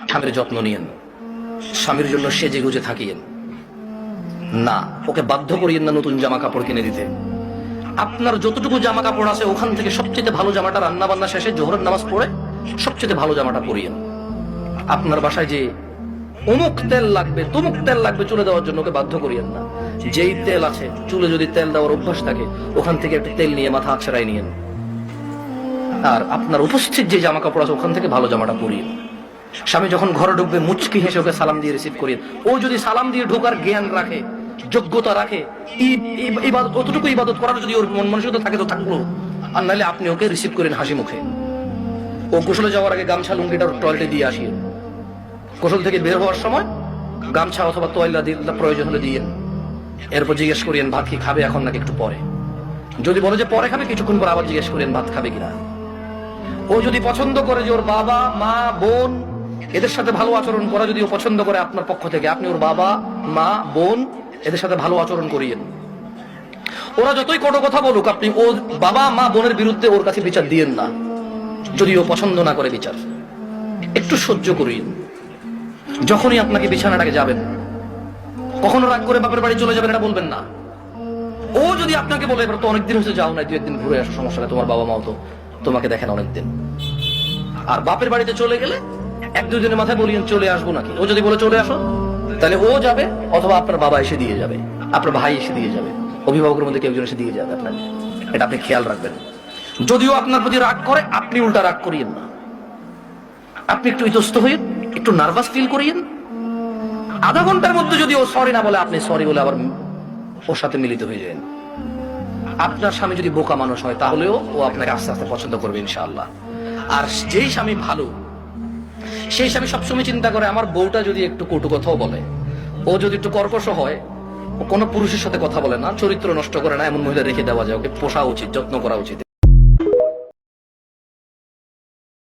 স্বামীর যত্ন নিয়েন, স্বামীর জন্য সেজে গুজে থাকিয়েন না, ওকে বাধ্য করিয়েন না নতুন জামা কাপড় কিনে দিতে। আপনার যতটুকু জামা কাপড় আছে ওখান থেকে সবচেয়ে ভালো জামাটা রান্না বান্না শেষে জোহরের নামাজ পড়ে সবচেয়ে ভালো জামাটা পরিয়েন। আপনার বাসায় যে অমুক তেল লাগবে তমুক তেল লাগবে চুলে দেওয়ার জন্য ওকে বাধ্য করিয়েন না। যেই তেল আছে চুলে যদি তেল দেওয়ার অভ্যাস থাকে ওখান থেকে একটু তেল নিয়ে মাথা আছড়াই নিয়েন। আর আপনার উপস্থিত যে জামা কাপড় আছে ওখান থেকে ভালো জামাটা পরিয়েন। স্বামী যখন ঘরে ঢুকবে মুচকি হেসে ওকে সালাম দিয়ে রিসিভ করিয়েন। ও যদি সালাম দিয়ে ঢোকার জ্ঞান রাখে, যোগ্যতা রাখে, অতটুকু ইবাদত করার যদি ওর মন মানসিকতা থাকে তো থাকলো, আর নাহলে আপনি ওকে রিসিভ করেন হাসি মুখে। ও গোসলে যাওয়ার আগে গামছা লুঙ্গিটা টয়লেটে দিয়ে আসিয়ে, গোসল থেকে বের হওয়ার সময় গামছা অথবা তোয়াল্লা প্রয়োজন হলে দিয়েন। এরপর জিজ্ঞেস করিয়েন ভাত কি খাবে এখন নাকি একটু পরে। যদি বলে যে পরে খাবে কিছুক্ষণ পর আবার জিজ্ঞেস করেন ভাত খাবে কিনা। ও যদি পছন্দ করে যে ওর বাবা মা বোন এদের সাথে ভালো আচরণ করা, যদি ও পছন্দ করে আপনার পক্ষ থেকে, আপনি ওর বাবা মা বোন এদের সাথে ভালো আচরণ করিয়েন। ওরা যতই কটু কথা বলুক আপনি ওর বাবা মা বোনের বিরুদ্ধে ওর কাছে বিচার দিয়েন না, যদি ও পছন্দ না করে বিচার। একটু সহ্য করিয়েন। যখনই আপনাকে বিছানাটাকে যাবেন, কখনো রাগ করে বাপের বাড়ি চলে যাবেন এটা বলবেন না। ও যদি আপনাকে বলে এবার তো অনেকদিন হয়েছে যাও না, 2-1 দিন ঘুরে আসো, সমস্যা নেই, তোমার বাবা মাও তো তোমাকে দেখেন অনেকদিন। আর বাপের বাড়িতে চলে গেলে 1-2 দিনের মাথায় বলিয়েন চলে আসবো নাকি। ও যদি বলে চলে আসো তাহলে ও যাবে, অথবা আপনার বাবা এসে দিয়ে যাবে, আপনার ভাই এসে দিয়ে যাবে, অভিভাবকের মধ্যে কেউ একজন এসে দিয়ে যাবে আপনাকে। এটা আপনি খেয়াল রাখবেন। যদিও আপনার প্রতি রাগ করে আপনি উল্টা রাগ করিয়েন না। আপনি একটু ইতস্ত হইন, একটু নার্ভাস ফিল করিয়েন। আধা ঘন্টার মধ্যে যদি ও সরি না বলে আপনি সরি বলে আবার ওর সাথে মিলিত হয়ে যান। আপনার স্বামী যদি বোকা মানুষ হয় তাহলেও ও আপনাকে আস্তে আস্তে পছন্দ করবে ইনশাআল্লাহ। আর যেই স্বামী ভালো সেই স্বামী সবসময় চিন্তা করে আমার বউটা যদি একটু কটু কথাও বলে, ও যদি একটু কর্কশ হয়, ও কোনো পুরুষের সাথে কথা বলে না, চরিত্র নষ্ট করে না, এমন মহিলা রেখে দেওয়া যায়, ওকে পোষা উচিত, যত্ন করা উচিত।